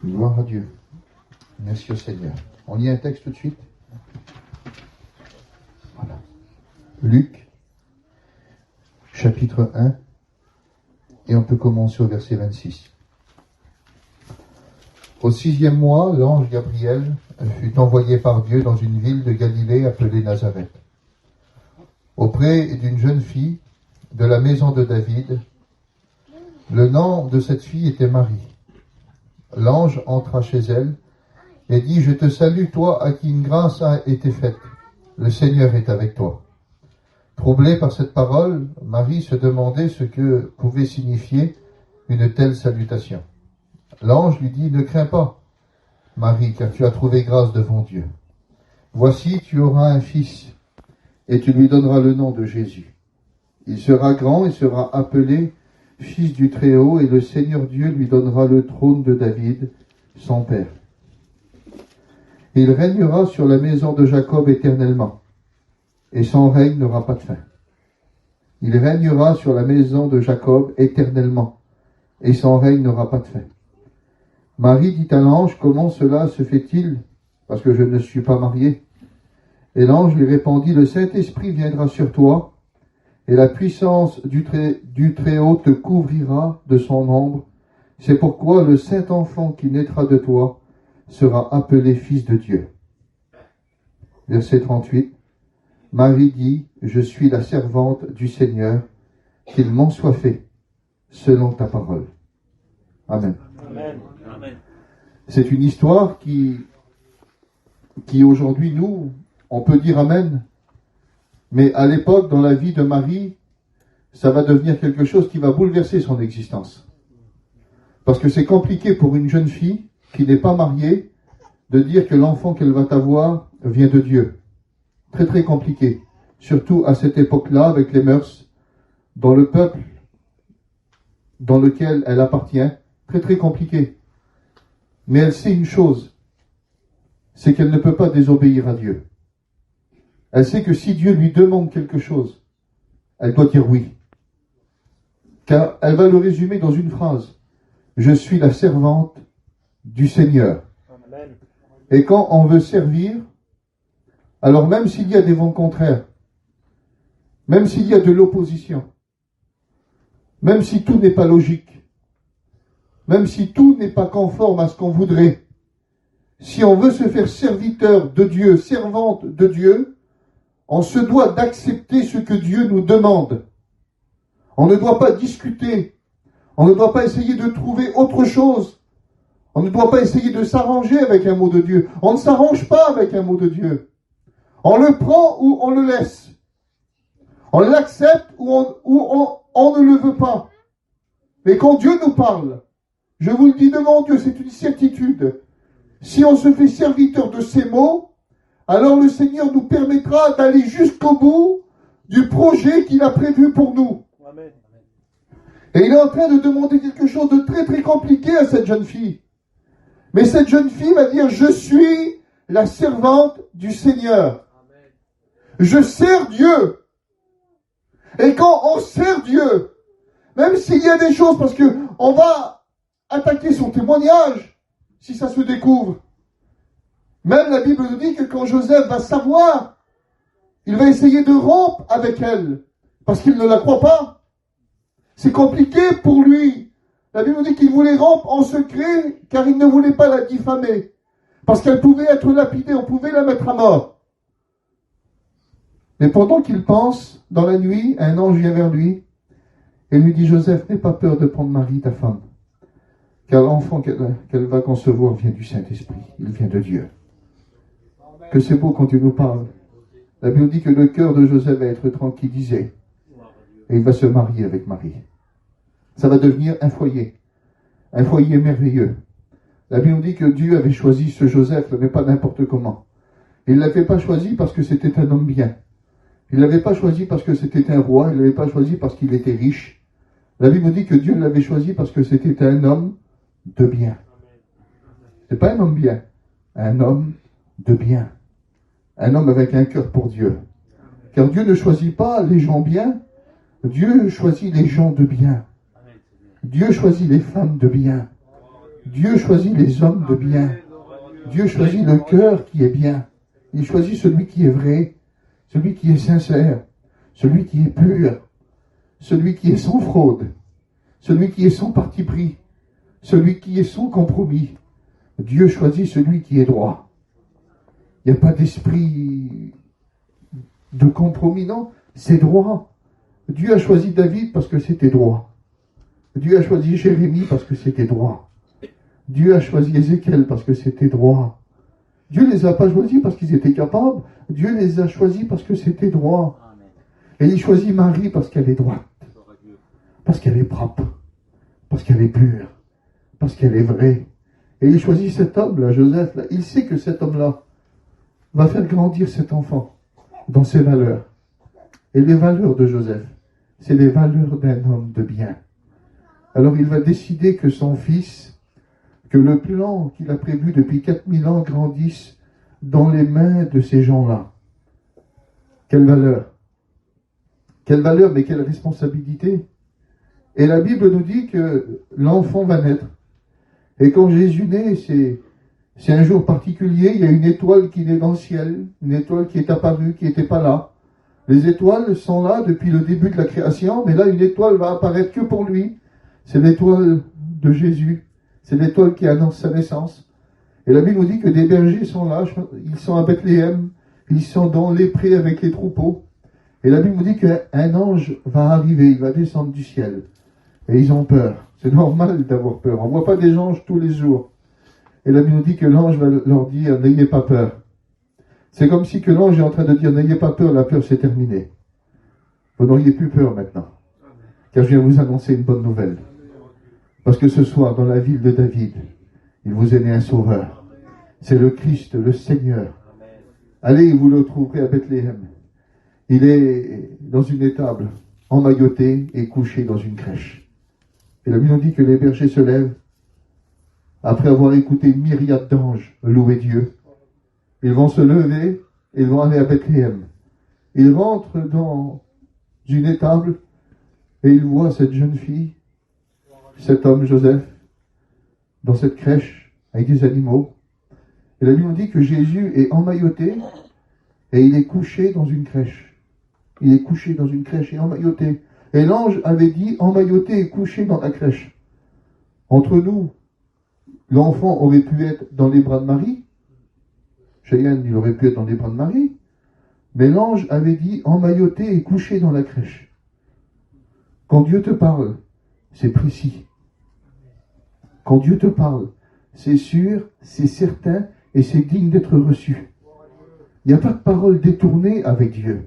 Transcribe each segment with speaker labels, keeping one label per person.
Speaker 1: Gloire à Dieu. Merci au Seigneur. On lit un texte tout de suite. Voilà. Luc, chapitre 1, et on peut commencer au verset 26. Au 6e mois, l'ange Gabriel fut envoyé par Dieu dans une ville de Galilée appelée Nazareth, auprès d'une jeune fille de la maison de David. Le nom de cette fille était Marie. L'ange entra chez elle et dit: Je te salue, toi à qui une grâce a été faite. Le Seigneur est avec toi. Troublée par cette parole, Marie se demandait ce que pouvait signifier une telle salutation. L'ange lui dit: Ne crains pas, Marie, car tu as trouvé grâce devant Dieu. Voici, tu auras un fils, et tu lui donneras le nom de Jésus. Il sera grand et sera appelé Fils du Très-Haut, et le Seigneur Dieu lui donnera le trône de David, son père. Il régnera sur la maison de Jacob éternellement, et son règne n'aura pas de fin. Il régnera sur la maison de Jacob éternellement, et son règne n'aura pas de fin. Marie dit à l'ange: Comment cela se fait-il, parce que je ne suis pas mariée? Et l'ange lui répondit: Le Saint-Esprit viendra sur toi, et la puissance du Très-Haut te couvrira de son ombre. C'est pourquoi le Saint-Enfant qui naîtra de toi sera appelé Fils de Dieu. Verset 38. Marie dit: Je suis la servante du Seigneur, qu'il m'en soit fait selon ta parole. Amen.
Speaker 2: Amen. Amen.
Speaker 1: C'est une histoire qui aujourd'hui, nous, on peut dire Amen. Mais à l'époque, dans la vie de Marie, ça va devenir quelque chose qui va bouleverser son existence. Parce que c'est compliqué pour une jeune fille qui n'est pas mariée de dire que l'enfant qu'elle va avoir vient de Dieu. Très très compliqué. Surtout à cette époque-là, avec les mœurs, dans le peuple dans lequel elle appartient. Très très compliqué. Mais elle sait une chose, c'est qu'elle ne peut pas désobéir à Dieu. Elle sait que si Dieu lui demande quelque chose, elle doit dire oui. Car elle va le résumer dans une phrase: Je suis la servante du Seigneur.
Speaker 2: Amen.
Speaker 1: Et quand on veut servir, alors même s'il y a des vents contraires, même s'il y a de l'opposition, même si tout n'est pas logique, même si tout n'est pas conforme à ce qu'on voudrait, si on veut se faire serviteur de Dieu, servante de Dieu, on se doit d'accepter ce que Dieu nous demande. On ne doit pas discuter. On ne doit pas essayer de trouver autre chose. On ne doit pas essayer de s'arranger avec un mot de Dieu. On ne s'arrange pas avec un mot de Dieu. On le prend ou on le laisse. On l'accepte ou on ne le veut pas. Mais quand Dieu nous parle, je vous le dis devant Dieu, c'est une certitude. Si on se fait serviteur de ces mots, alors le Seigneur nous permettra d'aller jusqu'au bout du projet qu'il a prévu pour nous.
Speaker 2: Amen.
Speaker 1: Et il est en train de demander quelque chose de très très compliqué à cette jeune fille. Mais cette jeune fille va dire: Je suis la servante du Seigneur.
Speaker 2: Amen.
Speaker 1: Je sers Dieu. Et quand on sert Dieu, même s'il y a des choses, parce que on va attaquer son témoignage, si ça se découvre. Même la Bible nous dit que quand Joseph va savoir, il va essayer de rompre avec elle, parce qu'il ne la croit pas. C'est compliqué pour lui. La Bible nous dit qu'il voulait rompre en secret, car il ne voulait pas la diffamer. Parce qu'elle pouvait être lapidée, on pouvait la mettre à mort. Mais pendant qu'il pense, dans la nuit, un ange vient vers lui et lui dit: Joseph, n'aie pas peur de prendre Marie, ta femme, car l'enfant qu'elle va concevoir vient du Saint-Esprit, il vient de Dieu. Que c'est beau quand Dieu nous parle. La Bible dit que le cœur de Joseph va être tranquillisé et il va se marier avec Marie. Ça va devenir un foyer merveilleux. La Bible dit que Dieu avait choisi ce Joseph, mais pas n'importe comment. Il ne l'avait pas choisi parce que c'était un homme bien. Il ne l'avait pas choisi parce que c'était un roi. Il ne l'avait pas choisi parce qu'il était riche. La Bible dit que Dieu l'avait choisi parce que c'était un homme de bien. C'est pas un homme bien, un homme de bien. Un homme avec un cœur pour Dieu. Car Dieu ne choisit pas les gens bien, Dieu choisit les gens de bien. Dieu choisit les femmes de bien.
Speaker 2: Dieu choisit les hommes de bien. Dieu choisit le cœur qui est bien. Il choisit celui qui est vrai, celui qui est sincère, celui qui est pur, celui qui est sans fraude, celui qui est sans parti pris, celui qui est sans compromis. Dieu choisit celui qui est droit. Il n'y a pas d'esprit de compromis, non, c'est droit. Dieu a choisi David parce que c'était droit. Dieu a choisi Jérémie parce que c'était droit. Dieu a choisi Ézéchiel parce que c'était droit. Dieu ne les a pas choisis parce qu'ils étaient capables. Dieu les a choisis parce que c'était droit. Et il choisit Marie parce qu'elle est droite. Parce qu'elle est propre. Parce qu'elle est pure. Parce qu'elle est vraie. Et il choisit cet homme-là, Joseph. Là. Il sait que cet homme-là va faire grandir cet enfant dans ses valeurs. Et les valeurs de Joseph, c'est les valeurs d'un homme de bien. Alors il va décider que son fils, que le plan qu'il a prévu depuis 4000 ans grandisse dans les mains de ces gens-là. Quelle valeur! Quelle valeur, mais quelle responsabilité! Et la Bible nous dit que l'enfant va naître. Et quand Jésus naît, c'est un jour particulier, il y a une étoile qui naît dans le ciel, une étoile qui est apparue, qui n'était pas là. Les étoiles sont là depuis le début de la création, mais là, une étoile va apparaître que pour lui. C'est l'étoile de Jésus. C'est l'étoile qui annonce sa naissance. Et la Bible nous dit que des bergers sont là, ils sont à Bethléem, ils sont dans les prés avec les troupeaux. Et la Bible nous dit qu'un ange va arriver, il va descendre du ciel. Et ils ont peur. C'est normal d'avoir peur. On ne voit pas des anges tous les jours. Et la Bible nous dit que l'ange va leur dire, n'ayez pas peur. C'est comme si que l'ange est en train de dire, n'ayez pas peur, la peur c'est terminé. Vous n'auriez plus peur maintenant. Car je viens vous annoncer une bonne nouvelle. Parce que ce soir, dans la ville de David, il vous est né un sauveur. C'est le Christ, le Seigneur. Allez, vous le trouverez à Bethléem. Il est dans une étable, emmailloté et couché dans une crèche. Et la Bible nous dit que les bergers se lèvent, après avoir écouté une myriade d'anges louer Dieu. Ils vont se lever et ils vont aller à Bethléem. Ils rentrent dans une étable et ils voient cette jeune fille, cet homme Joseph, dans cette crèche avec des animaux. Et la Bible nous dit que Jésus est emmailloté et il est couché dans une crèche. Il est couché dans une crèche et emmailloté. Et l'ange avait dit emmailloté et couché dans la crèche. Entre nous, l'enfant aurait pu être dans les bras de Marie. Cheyenne, il aurait pu être dans les bras de Marie. Mais l'ange avait dit emmailloté et couché dans la crèche. Quand Dieu te parle, c'est précis. Quand Dieu te parle, c'est sûr, c'est certain et c'est digne d'être reçu. Il n'y a pas de parole détournée avec Dieu.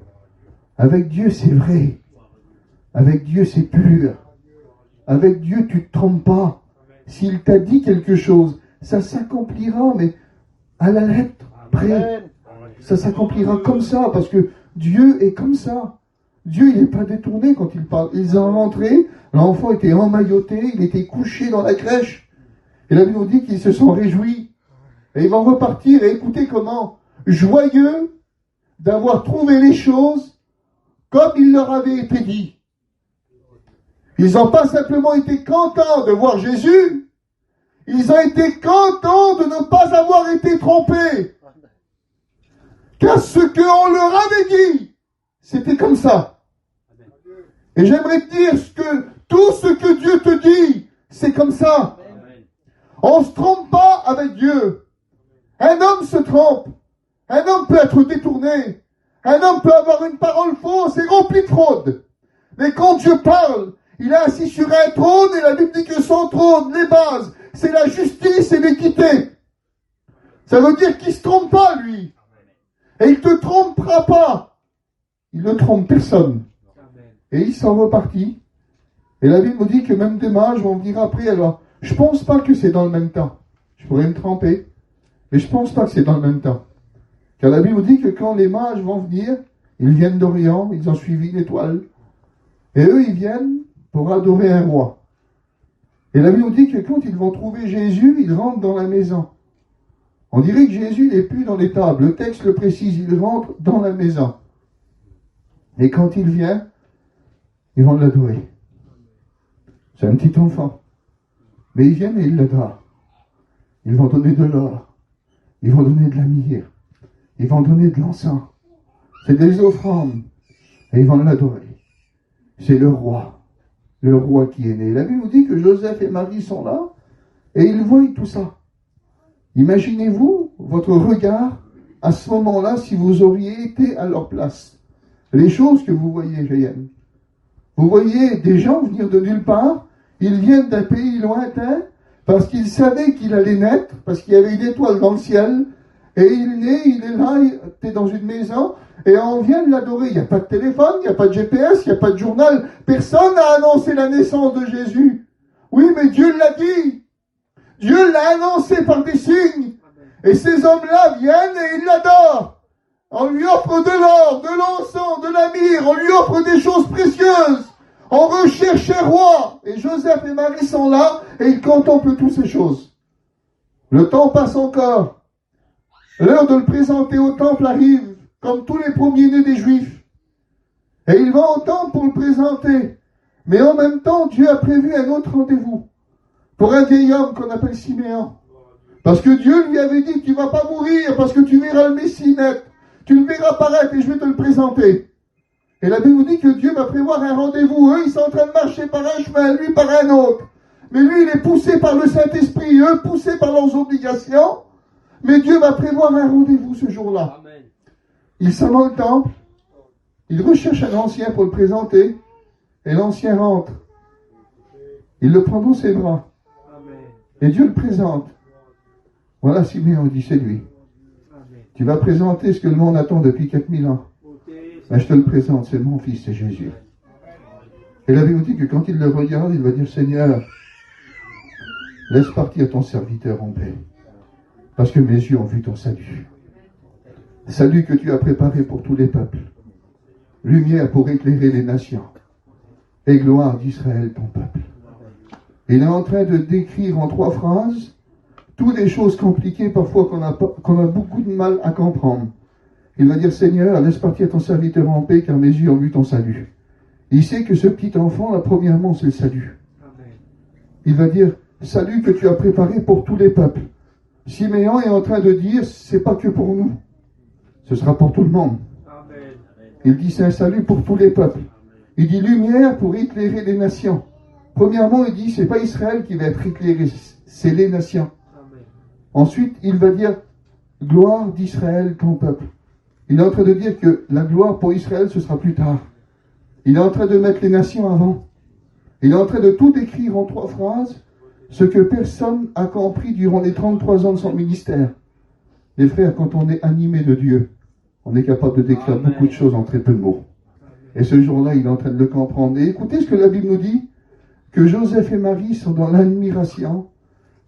Speaker 2: Avec Dieu, c'est vrai. Avec Dieu, c'est pur. Avec Dieu, tu ne te trompes pas. S'il t'a dit quelque chose, ça s'accomplira, mais à la lettre près. Ça s'accomplira comme ça, parce que Dieu est comme ça. Dieu, il n'est pas détourné quand il parle. Ils sont rentrés, l'enfant était emmailloté, il était couché dans la crèche. Et la Bible nous dit qu'ils se sont réjouis. Et ils vont repartir et écouter comment, joyeux d'avoir trouvé les choses comme il leur avait été dit. Ils n'ont pas simplement été contents de voir Jésus, ils ont été contents de ne pas avoir été trompés. Car ce qu'on leur avait dit, c'était comme ça. Et j'aimerais te dire que tout ce que Dieu te dit, c'est comme ça. On ne se trompe pas avec Dieu. Un homme se trompe. Un homme peut être détourné. Un homme peut avoir une parole fausse et remplie de fraude. Mais quand Dieu parle, il est assis sur un trône et la Bible dit que son trône, les bases, c'est la justice et l'équité. Ça veut dire qu'il ne se trompe pas, lui. Et il ne te trompera pas. Il ne trompe personne. Et ils sont repartis. Et la Bible nous dit que même des mages vont venir après. Alors, je ne pense pas que c'est dans le même temps. Je pourrais me tromper. Mais je ne pense pas que c'est dans le même temps. Car la Bible nous dit que quand les mages vont venir, ils viennent d'Orient, ils ont suivi l'étoile. Et eux, ils viennent pour adorer un roi. Et la Bible nous dit que quand ils vont trouver Jésus, ils rentrent dans la maison. On dirait que Jésus n'est plus dans les tables. Le texte le précise, il rentre dans la maison. Et quand il vient, ils vont l'adorer. C'est un petit enfant. Mais ils viennent et ils l'adorent. Ils vont donner de l'or. Ils vont donner de la myrrhe. Ils vont donner de l'encens. C'est des offrandes. Et ils vont l'adorer. C'est le roi qui est né. La Bible nous dit que Joseph et Marie sont là et ils voient tout ça. Imaginez-vous votre regard à ce moment-là si vous auriez été à leur place. Les choses que vous voyez, Jeanne. Vous voyez des gens venir de nulle part. Ils viennent d'un pays lointain parce qu'ils savaient qu'il allait naître, parce qu'il y avait une étoile dans le ciel. Et il naît, il est là, tu es dans une maison, et on vient de l'adorer. Il n'y a pas de téléphone, il n'y a pas de GPS, il n'y a pas de journal. Personne n'a annoncé la naissance de Jésus. Oui, mais Dieu l'a dit. Dieu l'a annoncé par des signes. Et ces hommes-là viennent et ils l'adorent. On lui offre de l'or, de l'encens, de la myrrhe, on lui offre des choses précieuses. On recherche un roi. Et Joseph et Marie sont là et ils contemplent toutes ces choses. Le temps passe encore. L'heure de le présenter au temple arrive, comme tous les premiers-nés des Juifs. Et il va au temple pour le présenter. Mais en même temps, Dieu a prévu un autre rendez-vous. Pour un vieil homme qu'on appelle Siméon. Parce que Dieu lui avait dit, tu ne vas pas mourir, parce que tu verras le Messie naître. Tu le verras paraître et je vais te le présenter. Et la Bible nous dit que Dieu va prévoir un rendez-vous. Eux, ils sont en train de marcher par un chemin, lui par un autre. Mais lui, il est poussé par le Saint-Esprit, eux poussés par leurs obligations. Mais Dieu va prévoir un rendez-vous ce jour-là. Amen. Il s'en va au temple. Il recherche un ancien pour le présenter. Et l'ancien rentre. Il le prend dans ses bras. Amen. Et Dieu le présente. Voilà Siméon, dit c'est lui. Amen. Tu vas présenter ce que le monde attend depuis 4000 ans. Mais je te le présente, c'est mon fils, c'est Jésus. Et la Bible dit que quand il le regarde, il va dire, Seigneur, laisse partir ton serviteur en paix. Parce que mes yeux ont vu ton salut. Salut que tu as préparé pour tous les peuples. Lumière pour éclairer les nations. Et gloire d'Israël, ton peuple. Il est en train de décrire en 3 phrases toutes les choses compliquées parfois qu'on a beaucoup de mal à comprendre. Il va dire, Seigneur, laisse partir ton serviteur en paix car mes yeux ont vu ton salut. Il sait que ce petit enfant, là, premièrement, c'est le salut. Il va dire, salut que tu as préparé pour tous les peuples. Siméon est en train de dire, c'est pas que pour nous. Ce sera pour tout le monde. Amen. Il dit, c'est un salut pour tous les peuples. Il dit, lumière pour éclairer les nations. Premièrement, il dit, c'est pas Israël qui va être éclairé, c'est les nations. Amen. Ensuite, il va dire, gloire d'Israël, ton peuple. Il est en train de dire que la gloire pour Israël, ce sera plus tard. Il est en train de mettre les nations avant. Il est en train de tout écrire en 3 phrases, ce que personne n'a compris durant les 33 ans de son ministère. Les frères, quand on est animé de Dieu, on est capable de décrire Amen. Beaucoup de choses en très peu de mots. Et ce jour-là, il est en train de le comprendre. Et écoutez ce que la Bible nous dit, que Joseph et Marie sont dans l'admiration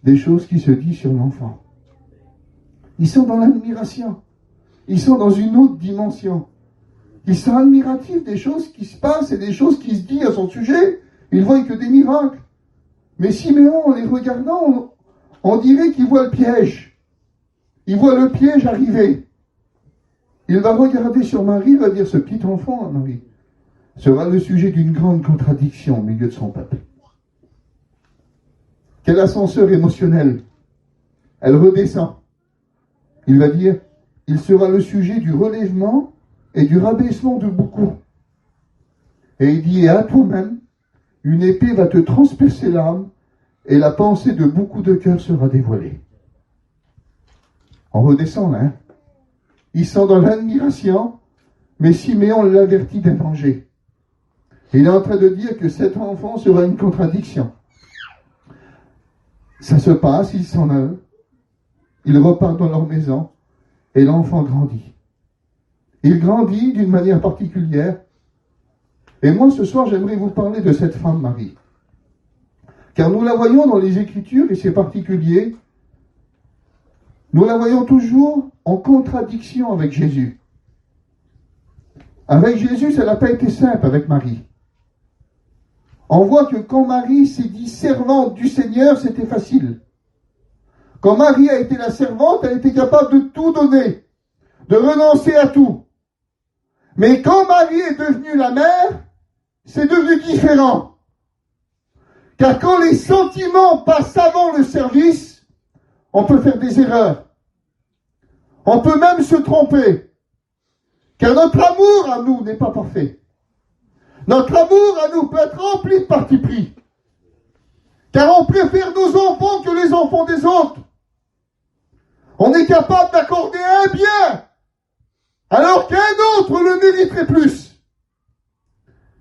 Speaker 2: des choses qui se disent sur l'enfant. Ils sont dans l'admiration. Ils sont dans une autre dimension. Ils sont admiratifs des choses qui se passent et des choses qui se disent à son sujet. Ils voient que des miracles. Mais Siméon, en les regardant, on dirait qu'il voit le piège. Il voit le piège arriver. Il va regarder sur Marie, il va dire, ce petit enfant, Marie, sera le sujet d'une grande contradiction au milieu de son peuple. Quel ascenseur émotionnel. Elle redescend. Il va dire, il sera le sujet du relèvement et du rabaissement de beaucoup. Et il dit, et à toi-même, une épée va te transpercer l'âme et la pensée de beaucoup de cœurs sera dévoilée. On redescend là. Hein? Ils sont dans l'admiration, mais Siméon l'avertit d'un danger. Il est en train de dire que cet enfant sera une contradiction. Ça se passe, ils s'en allent, ils repartent dans leur maison, et l'enfant grandit. Il grandit d'une manière particulière. Et moi, ce soir, j'aimerais vous parler de cette femme Marie. Car nous la voyons dans les Écritures, et c'est particulier, nous la voyons toujours en contradiction avec Jésus. Avec Jésus, ça n'a pas été simple avec Marie. On voit que quand Marie s'est dit servante du Seigneur, c'était facile. Quand Marie a été la servante, elle était capable de tout donner, de renoncer à tout. Mais quand Marie est devenue la mère, c'est devenu différent. Car quand les sentiments passent avant le service, On peut faire des erreurs. On peut même se tromper. Car notre amour à nous n'est pas parfait. Notre amour à nous peut être rempli de parti pris. Car on préfère nos enfants que les enfants des autres. On est capable d'accorder un bien, alors qu'un autre le mériterait plus.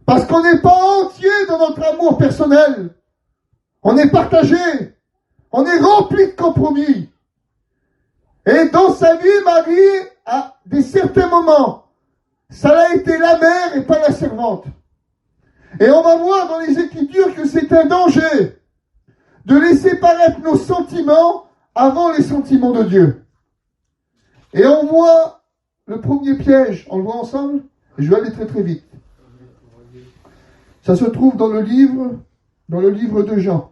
Speaker 2: Parce qu'on n'est pas entier dans notre amour personnel. On est partagé. On est rempli de compromis. Et dans sa vie, Marie, à des certains moments, ça a été la mère et pas la servante. Et on va voir dans les Écritures que c'est un danger de laisser paraître nos sentiments avant les sentiments de Dieu. Et on voit le premier piège, on le voit ensemble, et je vais aller très très vite. Ça se trouve dans le livre de Jean,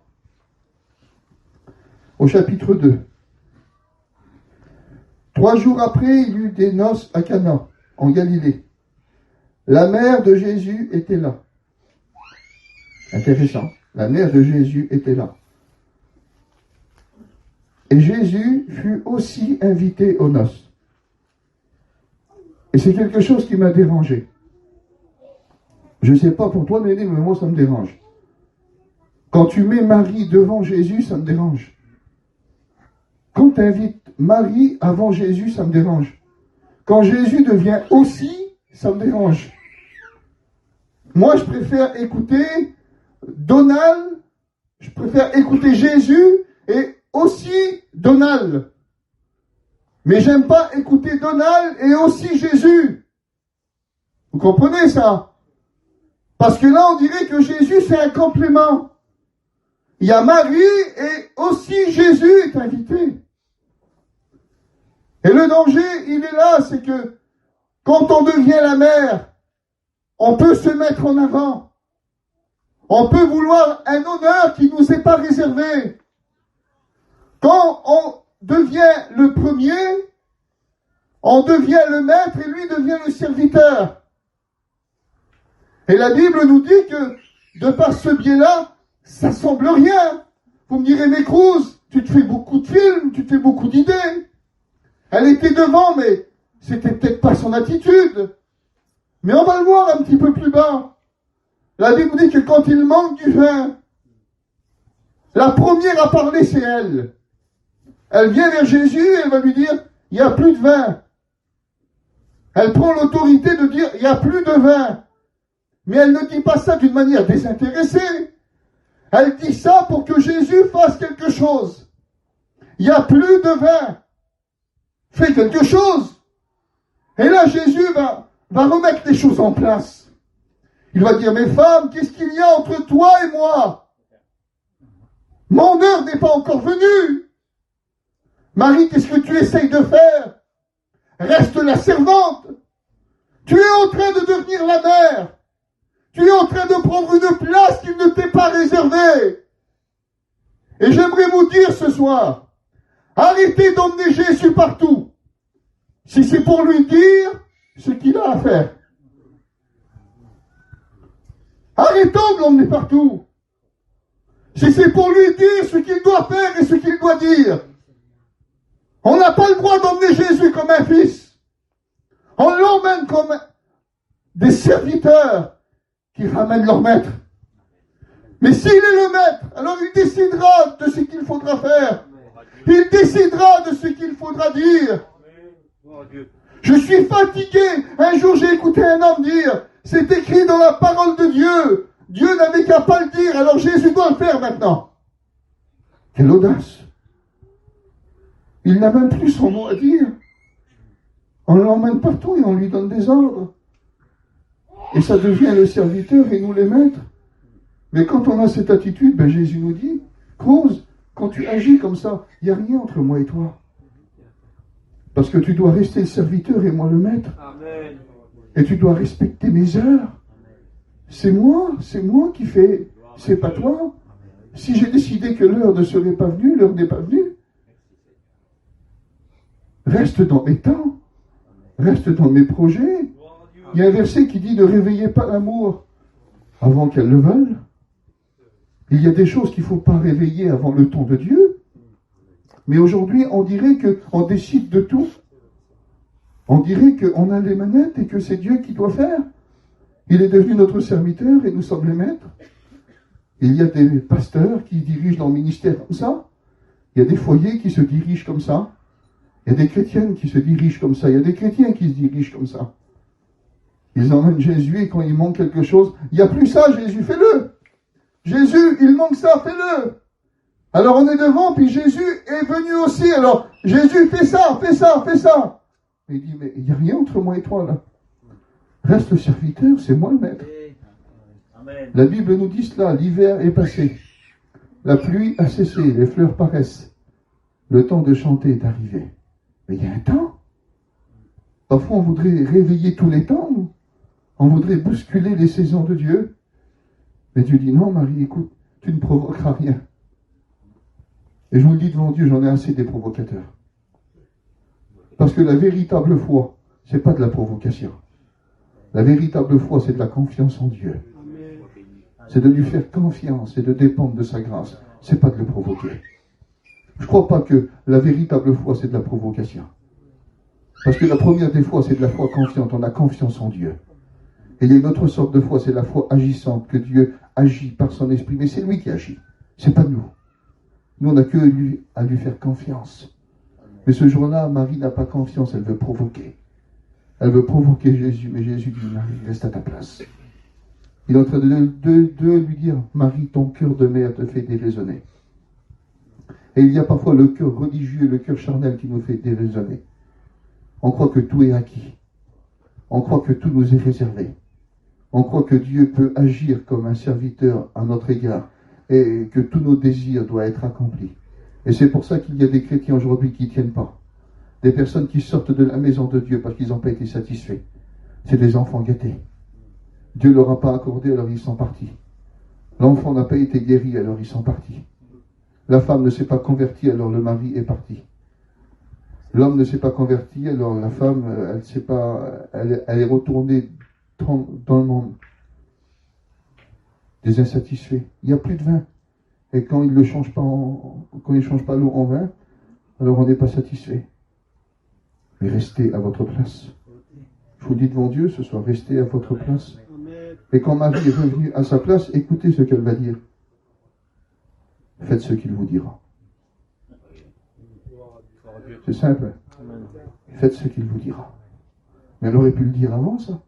Speaker 2: au chapitre 2. 3 jours après, il y eut des noces à Cana, en Galilée. La mère de Jésus était là. Intéressant. La mère de Jésus était là. Et Jésus fut aussi invité aux noces. Et c'est quelque chose qui m'a dérangé. Je ne sais pas pour toi, Néné, mais moi ça me dérange. Quand tu mets Marie devant Jésus, ça me dérange. Quand tu invites Marie avant Jésus, ça me dérange. Quand Jésus devient aussi, ça me dérange. Moi, je préfère écouter Donald, je préfère écouter Jésus et aussi Donald. Mais j'aime pas écouter Donald et aussi Jésus. Vous comprenez ça? Parce que là, on dirait que Jésus, c'est un complément. Il y a Marie et aussi Jésus est invité. Et le danger, il est là, c'est que quand on devient la mère, on peut se mettre en avant. On peut vouloir un honneur qui ne nous est pas réservé. Quand on devient le premier, on devient le maître et lui devient le serviteur. Et la Bible nous dit que, de par ce biais-là, ça semble rien. Vous me direz, mais Cruz, tu te fais beaucoup de films, tu te fais beaucoup d'idées. Elle était devant, mais c'était peut-être pas son attitude. Mais on va le voir un petit peu plus bas. La Bible dit que quand il manque du vin, la première à parler, c'est elle. Elle vient vers Jésus et elle va lui dire, il n'y a plus de vin. Elle prend l'autorité de dire, il n'y a plus de vin. Mais elle ne dit pas ça d'une manière désintéressée. Elle dit ça pour que Jésus fasse quelque chose. Il n'y a plus de vin. Fais quelque chose. Et là, Jésus va remettre les choses en place. Il va dire, mes femmes, qu'est-ce qu'il y a entre toi et moi? Mon heure n'est pas encore venue. Marie, qu'est-ce que tu essayes de faire? Reste la servante. Tu es en train de devenir la mère. Tu es en train de prendre une place qui ne t'est pas réservée. Et j'aimerais vous dire ce soir, arrêtez d'emmener Jésus partout. Si c'est pour lui dire ce qu'il a à faire. Arrêtons de l'emmener partout. Si c'est pour lui dire ce qu'il doit faire et ce qu'il doit dire. On n'a pas le droit d'emmener Jésus comme un fils. On l'emmène comme des serviteurs qui ramènent leur maître. Mais s'il est le maître, alors il décidera de ce qu'il faudra faire. Il décidera de ce qu'il faudra dire. Je suis fatigué. Un jour, j'ai écouté un homme dire, c'est écrit dans la parole de Dieu. Dieu n'avait qu'à pas le dire, alors Jésus doit le faire maintenant. Quelle audace. Il n'a même plus son mot à dire. On l'emmène partout et on lui donne des ordres. Et ça devient le serviteur et nous les maîtres. Mais quand on a cette attitude, ben Jésus nous dit, Cruz, quand tu agis comme ça, il n'y a rien entre moi et toi. Parce que tu dois rester le serviteur et moi le maître. Amen. Et tu dois respecter mes heures. C'est moi qui fais, c'est pas toi. Si j'ai décidé que l'heure ne serait pas venue, l'heure n'est pas venue. Reste dans mes temps. Reste dans mes projets. Il y a un verset qui dit ne réveillez pas l'amour avant qu'elle le veuille. Il y a des choses qu'il ne faut pas réveiller avant le temps de Dieu. Mais aujourd'hui, on dirait qu'on décide de tout. On dirait qu'on a les manettes et que c'est Dieu qui doit faire. Il est devenu notre serviteur et nous sommes les maîtres. Il y a des pasteurs qui dirigent leur ministère comme ça. Il y a des foyers qui se dirigent comme ça. Il y a des chrétiennes qui se dirigent comme ça. Il y a des chrétiens qui se dirigent comme ça. Ils emmènent Jésus et quand il manque quelque chose, il n'y a plus ça, Jésus, fais-le. Jésus, il manque ça, fais-le. Alors on est devant, puis Jésus est venu aussi. Alors Jésus, fais ça, fais ça, fais ça. Et il dit, mais il n'y a rien entre moi et toi là. Reste le serviteur, c'est moi le maître. Amen. La Bible nous dit cela, l'hiver est passé. La pluie a cessé, les fleurs paraissent. Le temps de chanter est arrivé. Mais il y a un temps. Parfois on voudrait réveiller tous les temps. On voudrait bousculer les saisons de Dieu. Mais Dieu dit, non Marie, écoute, tu ne provoqueras rien. Et je vous le dis devant Dieu, j'en ai assez des provocateurs. Parce que la véritable foi, c'est pas de la provocation. La véritable foi, c'est de la confiance en Dieu. C'est de lui faire confiance et de dépendre de sa grâce. C'est pas de le provoquer. Je ne crois pas que la véritable foi, c'est de la provocation. Parce que la première des fois, c'est de la foi confiante. On a confiance en Dieu. Et il y a une autre sorte de foi, c'est la foi agissante, que Dieu agit par son esprit. Mais c'est lui qui agit. C'est pas nous. Nous, on n'a que lui à lui faire confiance. Mais ce jour-là, Marie n'a pas confiance, elle veut provoquer. Elle veut provoquer Jésus, mais Jésus dit, Marie, reste à ta place. Il est en train de lui dire, Marie, ton cœur de mère te fait déraisonner. Et il y a parfois le cœur religieux, le cœur charnel qui nous fait déraisonner. On croit que tout est acquis. On croit que tout nous est réservé. On croit que Dieu peut agir comme un serviteur à notre égard et que tous nos désirs doivent être accomplis. Et c'est pour ça qu'il y a des chrétiens aujourd'hui qui ne tiennent pas. Des personnes qui sortent de la maison de Dieu parce qu'ils n'ont pas été satisfaits. C'est des enfants gâtés. Dieu ne leur a pas accordé, alors ils sont partis. L'enfant n'a pas été guéri, alors ils sont partis. La femme ne s'est pas convertie, alors le mari est parti. L'homme ne s'est pas converti, alors la femme, elle est retournée dans le monde. Des insatisfaits. Il n'y a plus de vin. Et quand il ne change pas l'eau en vin, alors on n'est pas satisfait. Mais restez à votre place. Je vous dis devant Dieu, ce soir, restez à votre place. Et quand Marie est revenue à sa place, écoutez ce qu'elle va dire. Faites ce qu'il vous dira. C'est simple. Faites ce qu'il vous dira. Mais elle aurait pu le dire avant, ça.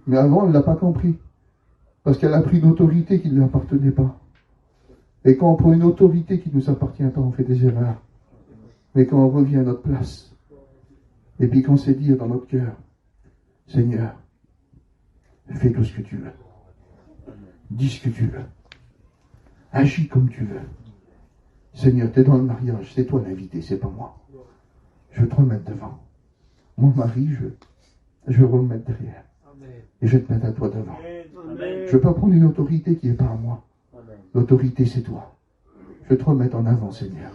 Speaker 2: Mais avant, elle ne l'a pas compris. Parce qu'elle a pris une autorité qui ne lui appartenait pas. Et quand on prend une autorité qui ne nous appartient pas, on fait des erreurs. Mais quand on revient à notre place, et puis qu'on sait dire dans notre cœur, Seigneur, fais tout ce que tu veux. Dis ce que tu veux. Agis comme tu veux. Seigneur, tu es dans le mariage, c'est toi l'invité, c'est pas moi. Je veux te remettre devant. Mon mari, je veux remettre derrière. Et je vais te mettre à toi devant. Je ne veux pas prendre une autorité qui n'est pas à moi. L'autorité, c'est toi. Je vais te remettre en avant, Seigneur.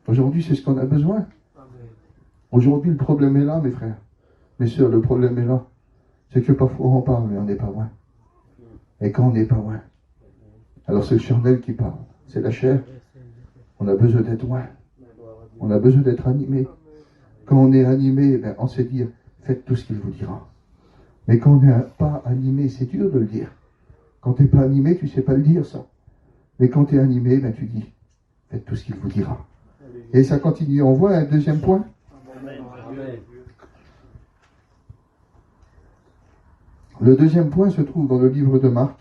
Speaker 2: Aujourd'hui, c'est ce qu'on a besoin. Aujourd'hui, le problème est là, mes frères. Mes sœurs, le problème est là. C'est que parfois on parle, mais on n'est pas loin. Et quand on n'est pas loin, alors c'est le charnel qui parle. C'est la chair. On a besoin d'être loin. On a besoin d'être animé. Quand on est animé, on sait dire, faites tout ce qu'il vous dira. Mais quand on n'est pas animé, c'est dur de le dire. Quand tu n'es pas animé, tu ne sais pas le dire, ça. Mais quand tu es animé, tu dis, faites tout ce qu'il vous dira. Et ça continue. On voit un deuxième point. Le deuxième point se trouve dans le livre de Marc.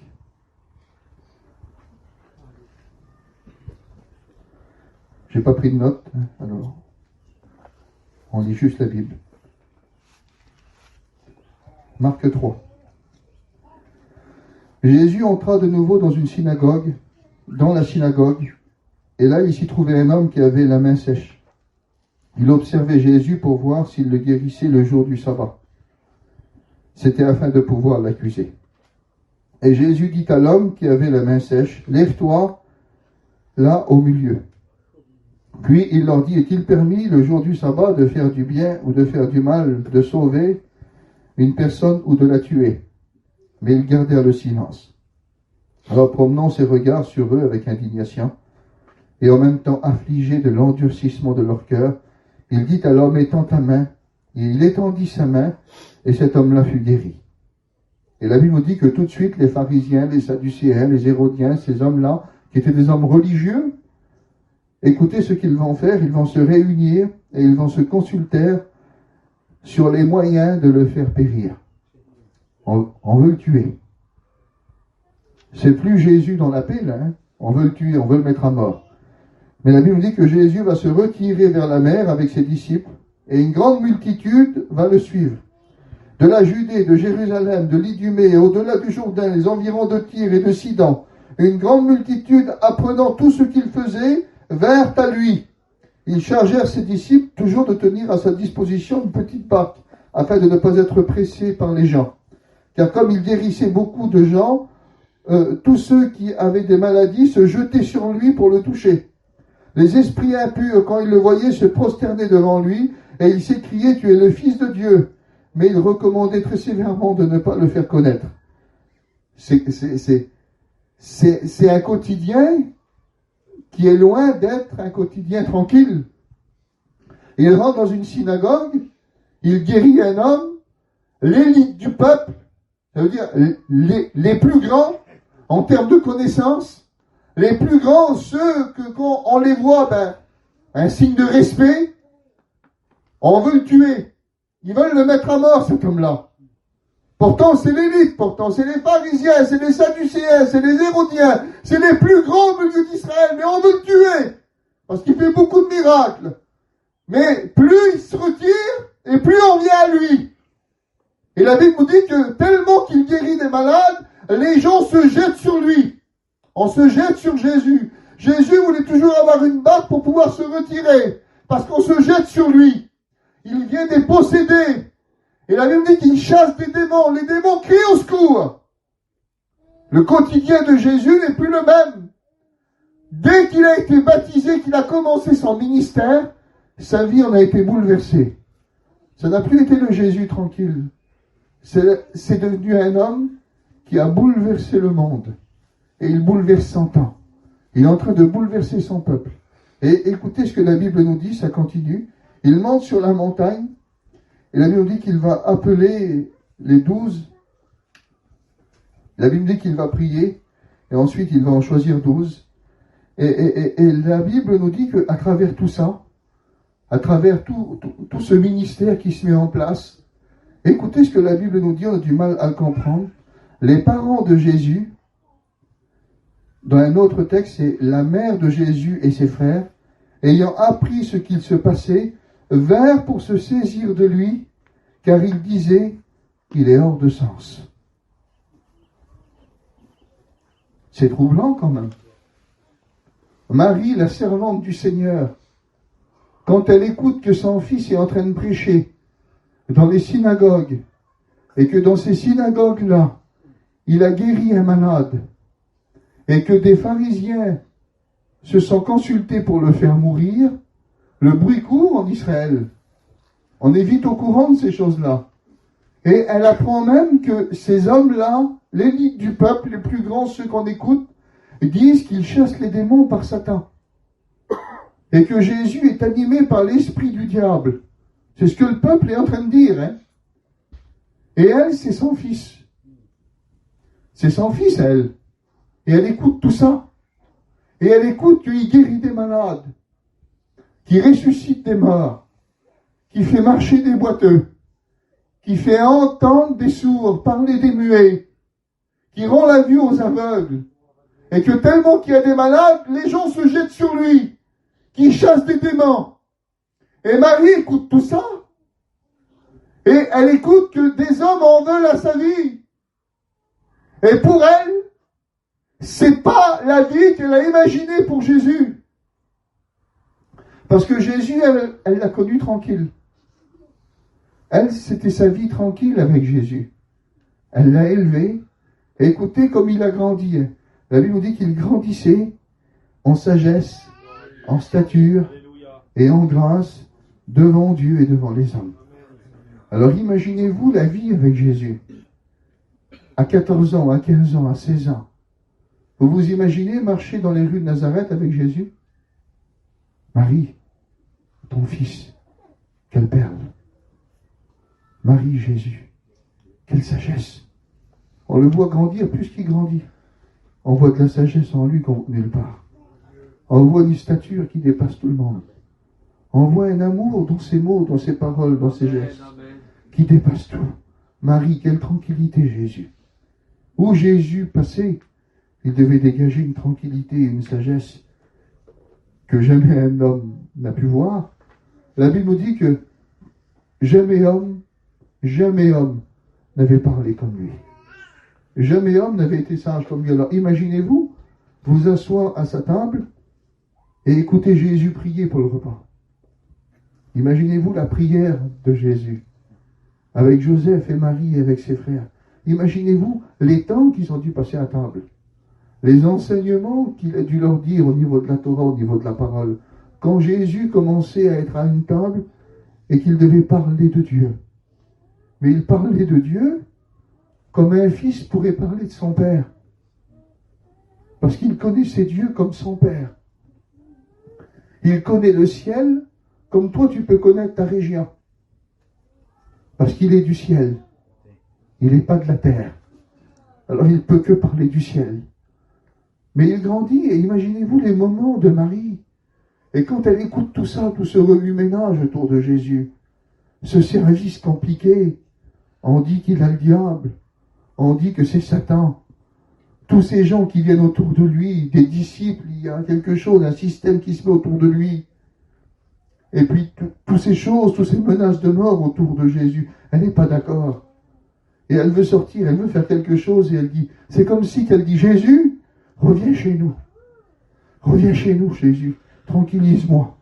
Speaker 2: Je n'ai pas pris de notes, alors on lit juste la Bible. Marc 3. Jésus entra de nouveau dans la synagogue, et là il s'y trouvait un homme qui avait la main sèche. Il observait Jésus pour voir s'il le guérissait le jour du sabbat. C'était afin de pouvoir l'accuser. Et Jésus dit à l'homme qui avait la main sèche, « Lève-toi là au milieu. » Puis il leur dit, « Est-il permis le jour du sabbat de faire du bien ou de faire du mal, de sauver une personne ou de la tuer ?» Mais ils gardèrent le silence. Alors promenant ses regards sur eux avec indignation, et en même temps affligés de l'endurcissement de leur cœur, il dit à l'homme, étends ta main. Et il étendit sa main, et cet homme-là fut guéri. Et la Bible nous dit que tout de suite, les pharisiens, les sadducéens, les hérodiens, ces hommes-là, qui étaient des hommes religieux, écoutez ce qu'ils vont faire, ils vont se réunir, et ils vont se consulter sur les moyens de le faire périr. On veut le tuer. C'est plus Jésus dans la pile, hein. On veut le tuer, on veut le mettre à mort. Mais la Bible nous dit que Jésus va se retirer vers la mer avec ses disciples, et une grande multitude va le suivre. De la Judée, de Jérusalem, de l'Idumée, et au-delà du Jourdain, les environs de Tyr et de Sidon, une grande multitude, apprenant tout ce qu'il faisait, vinrent à lui. Ils chargèrent ses disciples toujours de tenir à sa disposition une petite barque, afin de ne pas être pressés par les gens. Car comme il guérissait beaucoup de gens, tous ceux qui avaient des maladies se jetaient sur lui pour le toucher. Les esprits impurs, quand ils le voyaient, se prosternaient devant lui, et ils s'écriaient, tu es le Fils de Dieu. Mais il recommandait très sévèrement de ne pas le faire connaître. C'est un quotidien qui est loin d'être un quotidien tranquille. Il rentre dans une synagogue, il guérit un homme, l'élite du peuple, ça veut dire les plus grands en termes de connaissances, les plus grands, ceux que quand on les voit, un signe de respect, on veut le tuer. Ils veulent le mettre à mort, cet homme-là. Pourtant, c'est l'élite, pourtant, c'est les pharisiens, c'est les sadducéens, c'est les hérodiens, c'est les plus grands au milieu d'Israël, mais on veut le tuer, parce qu'il fait beaucoup de miracles. Mais plus il se retire, et plus on vient à lui. Et la Bible nous dit que tellement qu'il guérit des malades, les gens se jettent sur lui. On se jette sur Jésus. Jésus voulait toujours avoir une barque pour pouvoir se retirer, parce qu'on se jette sur lui. Il vient des possédés. Et la Bible dit qu'il chasse des démons. Les démons crient au secours. Le quotidien de Jésus n'est plus le même. Dès qu'il a été baptisé, qu'il a commencé son ministère, sa vie en a été bouleversée. Ça n'a plus été le Jésus tranquille. C'est devenu un homme qui a bouleversé le monde. Et il bouleverse son temps. Il est en train de bouleverser son peuple. Et écoutez ce que la Bible nous dit, ça continue. Il monte sur la montagne, et la Bible nous dit qu'il va appeler les 12. La Bible dit qu'il va prier, et ensuite il va en choisir 12. Et la Bible nous dit qu'à travers tout ça, à travers tout ce ministère qui se met en place, écoutez ce que la Bible nous dit, on a du mal à le comprendre. Les parents de Jésus, dans un autre texte, c'est la mère de Jésus et ses frères, ayant appris ce qu'il se passait, vinrent pour se saisir de lui, car ils disaient qu'il est hors de sens. C'est troublant quand même. Marie, la servante du Seigneur, quand elle écoute que son fils est en train de prêcher dans les synagogues, et que dans ces synagogues-là, il a guéri un malade, et que des pharisiens se sont consultés pour le faire mourir, le bruit court en Israël. On est vite au courant de ces choses-là. Et elle apprend même que ces hommes-là, l'élite du peuple, les plus grands, ceux qu'on écoute, disent qu'ils chassent les démons par Satan. Et que Jésus est animé par l'esprit du diable. C'est ce que le peuple est en train de dire. Hein. Et elle, c'est son fils. C'est son fils, elle. Et elle écoute tout ça. Et elle écoute qu'il guérit des malades, qui ressuscite des morts, qui fait marcher des boiteux, qui fait entendre des sourds, parler des muets, qui rend la vue aux aveugles, et que tellement qu'il y a des malades, les gens se jettent sur lui, qui chasse des démons. Et Marie écoute tout ça, et elle écoute que des hommes en veulent à sa vie. Et pour elle, c'est pas la vie qu'elle a imaginée pour Jésus. Parce que Jésus, elle l'a connu tranquille. Elle, c'était sa vie tranquille avec Jésus. Elle l'a élevé. Et écoutez comme il a grandi. La Bible nous dit qu'il grandissait en sagesse, en stature et en grâce devant Dieu et devant les hommes. Alors imaginez-vous la vie avec Jésus. À 14 ans, à 15 ans, à 16 ans. Vous vous imaginez marcher dans les rues de Nazareth avec Jésus? Marie, ton fils, quelle perle. Marie, Jésus, quelle sagesse. On le voit grandir plus qu'il grandit. On voit de la sagesse en lui qu'on voit nulle part. On voit une stature qui dépasse tout le monde. On voit un amour dans ses mots, dans ses paroles, dans ses gestes, qui dépasse tout. Marie, quelle tranquillité, Jésus. Où Jésus passait, il devait dégager une tranquillité et une sagesse que jamais un homme n'a pu voir. La Bible nous dit que jamais homme n'avait parlé comme lui. Jamais homme n'avait été sage comme lui. Alors imaginez-vous, vous asseoir à sa table et écouter Jésus prier pour le repas. Imaginez-vous la prière de Jésus avec Joseph et Marie et avec ses frères. Imaginez-vous les temps qu'ils ont dû passer à table. Les enseignements qu'il a dû leur dire au niveau de la Torah, au niveau de la parole. Quand Jésus commençait à être à une table et qu'il devait parler de Dieu. Mais il parlait de Dieu comme un fils pourrait parler de son père. Parce qu'il connaissait Dieu comme son père. Il connaît le ciel comme toi tu peux connaître ta région. Parce qu'il est du ciel. Il n'est pas de la terre. Alors il ne peut que parler du ciel. Mais il grandit et imaginez-vous les moments de Marie. Et quand elle écoute tout ça, tout ce remue-ménage autour de Jésus, ce service compliqué, on dit qu'il a le diable. On dit que c'est Satan. Tous ces gens qui viennent autour de lui, des disciples, il y a quelque chose, un système qui se met autour de lui. Et puis, toutes ces choses, toutes ces menaces de mort autour de Jésus, elle n'est pas d'accord. Et elle veut sortir, elle veut faire quelque chose, et elle dit, c'est comme si qu'elle dit, Jésus, reviens chez nous. Reviens chez nous, Jésus. Tranquillise-moi.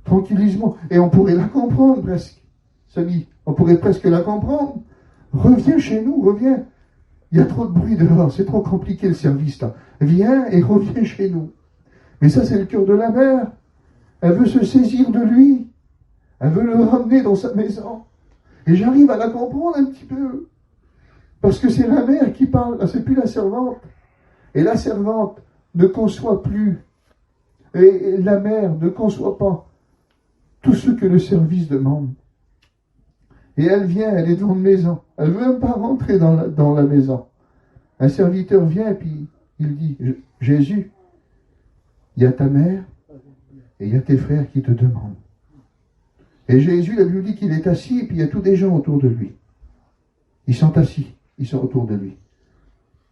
Speaker 2: Tranquillise-moi. Et on pourrait la comprendre presque. Samy, on pourrait presque la comprendre. Reviens chez nous, reviens. Il y a trop de bruit dehors, c'est trop compliqué le service là. Viens et reviens chez nous. Mais ça, c'est le cœur de la mère. Elle veut se saisir de lui. Elle veut le ramener dans sa maison. Et j'arrive à la comprendre un petit peu. Parce que c'est la mère qui parle, c'est plus la servante. Et la servante ne conçoit plus. Et la mère ne conçoit pas tout ce que le service demande. Et elle vient, elle est devant une maison. Elle ne veut même pas rentrer dans la maison. Un serviteur vient, puis il dit, Jésus, il y a ta mère et il y a tes frères qui te demandent. Et Jésus, la Bible dit qu'il est assis, et puis il y a tous des gens autour de lui. Ils sont assis, ils sont autour de lui.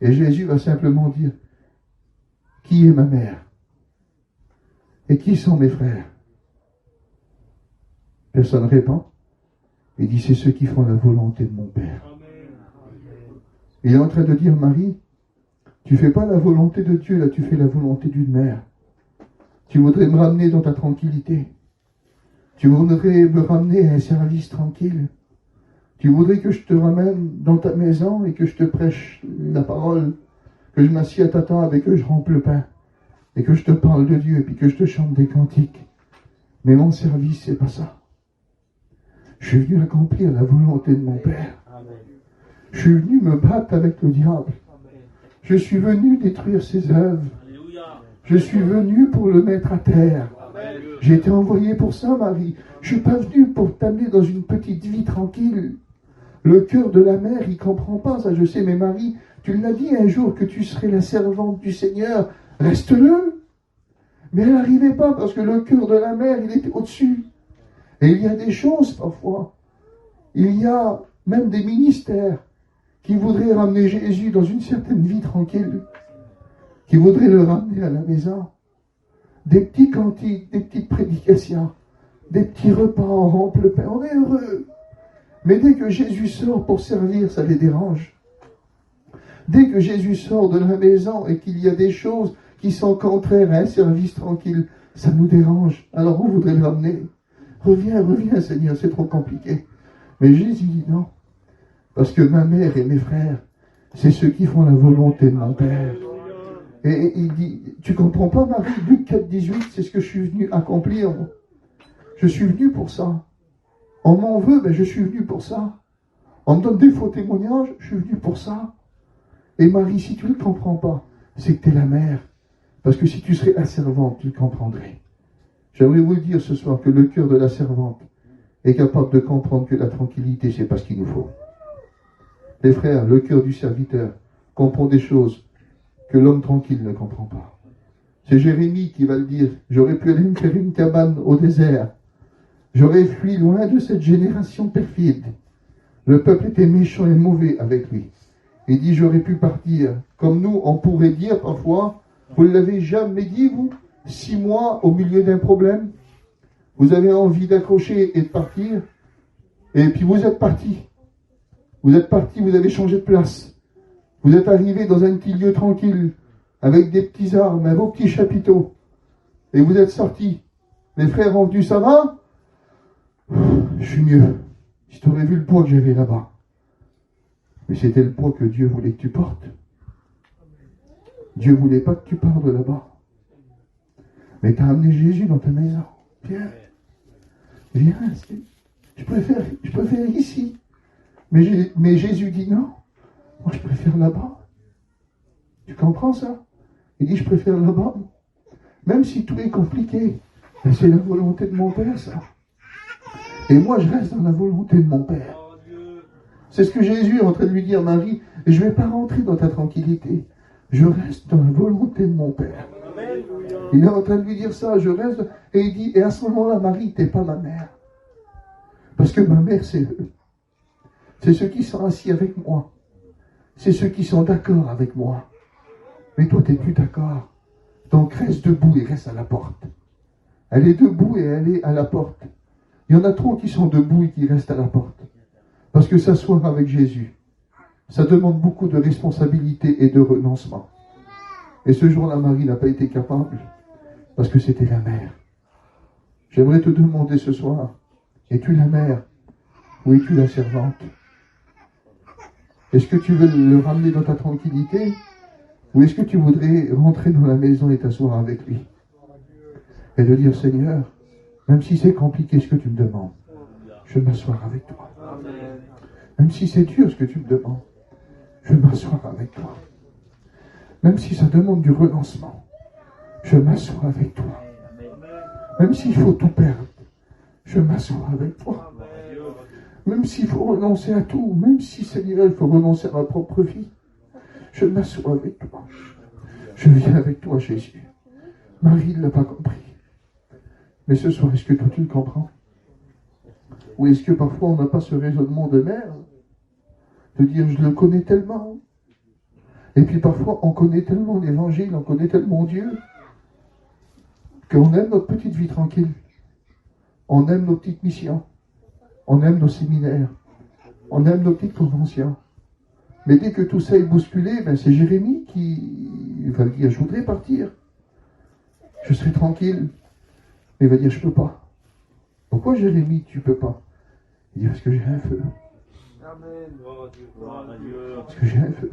Speaker 2: Et Jésus va simplement dire, qui est ma mère? Et qui sont mes frères? Personne ne répond. Il dit, c'est ceux qui font la volonté de mon Père. Il est en train de dire, Marie, tu ne fais pas la volonté de Dieu, là, tu fais la volonté d'une mère. Tu voudrais me ramener dans ta tranquillité. Tu voudrais me ramener à un service tranquille. Tu voudrais que je te ramène dans ta maison et que je te prêche la parole, que je m'assieds à ta table et que je rompe le pain, et que je te parle de Dieu et puis que je te chante des cantiques. Mais mon service, c'est pas ça. Je suis venu accomplir la volonté de mon Père. Je suis venu me battre avec le diable. Je suis venu détruire ses œuvres. Je suis venu pour le mettre à terre. J'ai été envoyé pour ça, Marie. Je ne suis pas venu pour t'amener dans une petite vie tranquille. Le cœur de la mère, il ne comprend pas ça, je sais. Mais Marie, tu l'as dit un jour que tu serais la servante du Seigneur. Reste-le. Mais elle n'arrivait pas parce que le cœur de la mère, il était au-dessus. Et il y a des choses parfois. Il y a même des ministères qui voudraient ramener Jésus dans une certaine vie tranquille, qui voudraient le ramener à la maison. Des petits cantiques, des petites prédications, des petits repas, on rompt le pain, on est heureux. Mais dès que Jésus sort pour servir, ça les dérange. Dès que Jésus sort de la maison et qu'il y a des choses qui sont contraires à un service tranquille, ça nous dérange. Alors on voudrait le ramener. Reviens, reviens Seigneur, c'est trop compliqué. Mais Jésus dit non. Parce que ma mère et mes frères, c'est ceux qui font la volonté de mon Père. Et il dit, tu comprends pas Marie, Luc 4, 18, c'est ce que je suis venu accomplir. Je suis venu pour ça. On m'en veut, ben je suis venu pour ça. On me donne des faux témoignages, je suis venu pour ça. Et Marie, si tu ne le comprends pas, c'est que tu es la mère. Parce que si tu serais la servante, tu le comprendrais. J'aimerais vous dire ce soir que le cœur de la servante est capable de comprendre que la tranquillité, c'est pas ce qu'il nous faut. Les frères, le cœur du serviteur comprend des choses que l'homme tranquille ne comprend pas. C'est Jérémie qui va le dire. J'aurais pu aller me faire une cabane au désert. J'aurais fui loin de cette génération perfide. Le peuple était méchant et mauvais avec lui. Il dit, j'aurais pu partir. Comme nous, on pourrait dire parfois, vous ne l'avez jamais dit, vous, 6 mois au milieu d'un problème. Vous avez envie d'accrocher et de partir. Et puis vous êtes parti. Vous êtes parti, vous avez changé de place. Vous êtes arrivé dans un petit lieu tranquille, avec des petits arbres, un beau petit chapiteau. Et vous êtes sorti. Les frères ont dit, ça va? Je suis mieux. Si tu aurais vu le poids que j'avais là-bas. Mais c'était le poids que Dieu voulait que tu portes. Dieu voulait pas que tu partes de là-bas. Mais tu as amené Jésus dans ta maison. Viens. Viens. Je préfère ici. Mais Jésus dit non. Moi, je préfère là-bas. Tu comprends ça? Il dit, je préfère là-bas. Même si tout est compliqué. Mais c'est la volonté de mon Père, ça. Et moi, je reste dans la volonté de mon Père. C'est ce que Jésus est en train de lui dire, Marie. Je ne vais pas rentrer dans ta tranquillité. Je reste dans la volonté de mon Père. Il est en train de lui dire ça, je reste. Et il dit, et à ce moment-là, Marie, t'es pas ma mère. Parce que ma mère, c'est eux. C'est ceux qui sont assis avec moi. C'est ceux qui sont d'accord avec moi. Mais toi, tu n'es plus d'accord. Donc reste debout et reste à la porte. Elle est debout et elle est à la porte. Il y en a trop qui sont debout et qui restent à la porte. Parce que s'asseoir avec Jésus, ça demande beaucoup de responsabilité et de renoncement. Et ce jour-là, Marie n'a pas été capable. Parce que c'était la mère. J'aimerais te demander ce soir, es-tu la mère ou es-tu la servante? Est-ce que tu veux le ramener dans ta tranquillité? Ou est-ce que tu voudrais rentrer dans la maison et t'asseoir avec lui? Et de dire, Seigneur, même si c'est compliqué ce que tu me demandes, je vais m'asseoir avec toi. Même si c'est dur ce que tu me demandes, je vais m'asseoir avec toi. Même si ça demande du renoncement, je m'assois avec toi. Même s'il faut tout perdre, je m'assois avec toi. Même s'il faut renoncer à tout, même si, Seigneur, il faut renoncer à ma propre vie, je m'assois avec toi. Je viens avec toi, Jésus. Marie ne l'a pas compris. Mais ce soir, est-ce que toi tu le comprends? Ou est-ce que parfois on n'a pas ce raisonnement de mère, de dire je le connais tellement, et puis parfois on connaît tellement l'évangile, on connaît tellement Dieu, qu'on aime notre petite vie tranquille, on aime nos petites missions, on aime nos séminaires, on aime nos petites conventions. Mais dès que tout ça est bousculé, ben c'est Jérémie qui va dire je voudrais partir, je serai tranquille. Mais il va dire je peux pas. Pourquoi Jérémie tu peux pas? Il dit parce que j'ai un feu. Parce que j'ai un feu.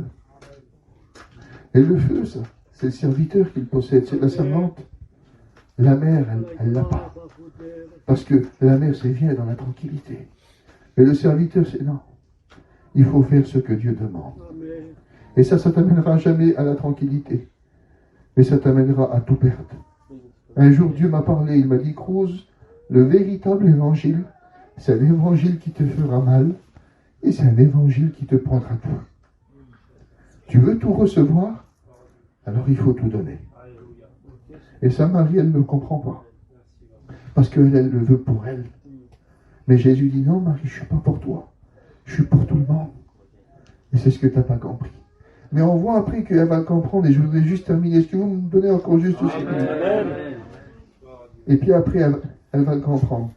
Speaker 2: Et le feu, ça, c'est le serviteur qui le possède, c'est la servante. La mère, elle l'a pas. Parce que la mère, c'est viens dans la tranquillité. Mais le serviteur, c'est non. Il faut faire ce que Dieu demande. Et ça t'amènera jamais à la tranquillité. Mais ça t'amènera à tout perdre. Un jour, Dieu m'a parlé, il m'a dit, Cruz, le véritable évangile, c'est un évangile qui te fera mal, et c'est un évangile qui te prendra tout. Tu veux tout recevoir? Alors il faut tout donner. Et ça, Marie, elle ne le comprend pas. Parce qu'elle, elle le veut pour elle. Mais Jésus dit, non, Marie, je ne suis pas pour toi. Je suis pour tout le monde. Et c'est ce que tu n'as pas compris. Mais on voit après qu'elle va comprendre, et je voudrais juste terminer. Est-ce que vous me donnez encore juste aussi? Et puis après, elle va le comprendre.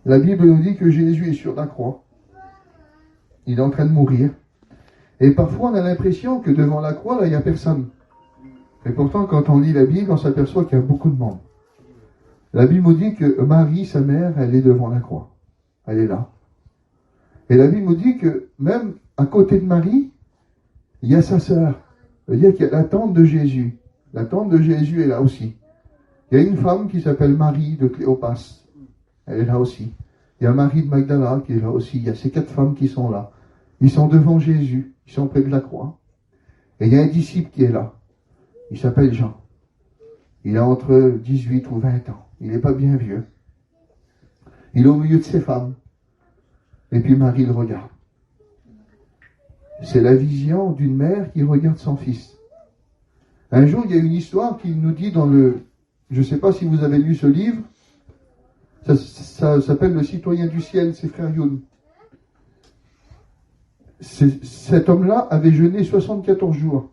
Speaker 2: La Bible nous dit que Jésus est sur la croix. Il est en train de mourir. Et parfois, on a l'impression que devant la croix, là, il n'y a personne. Et pourtant, quand on lit la Bible, on s'aperçoit qu'il y a beaucoup de monde. La Bible nous dit que Marie, sa mère, elle est devant la croix. Elle est là. Et la Bible nous dit que même à côté de Marie, il y a sa sœur. C'est-à-dire qu'il y a la tante de Jésus. La tante de Jésus est là aussi. Il y a une femme qui s'appelle Marie de Cléopas. Elle est là aussi. Il y a Marie de Magdala qui est là aussi. Il y a ces 4 femmes qui sont là. Ils sont devant Jésus. Ils sont près de la croix. Et il y a un disciple qui est là. Il s'appelle Jean. Il a entre 18 ou 20 ans. Il n'est pas bien vieux. Il est au milieu de ses femmes. Et puis Marie le regarde. C'est la vision d'une mère qui regarde son fils. Un jour, il y a une histoire qui nous dit dans le... Je ne sais pas si vous avez lu ce livre. Ça s'appelle Le Citoyen du Ciel, c'est Frère Youn. Cet homme-là avait jeûné 74 jours.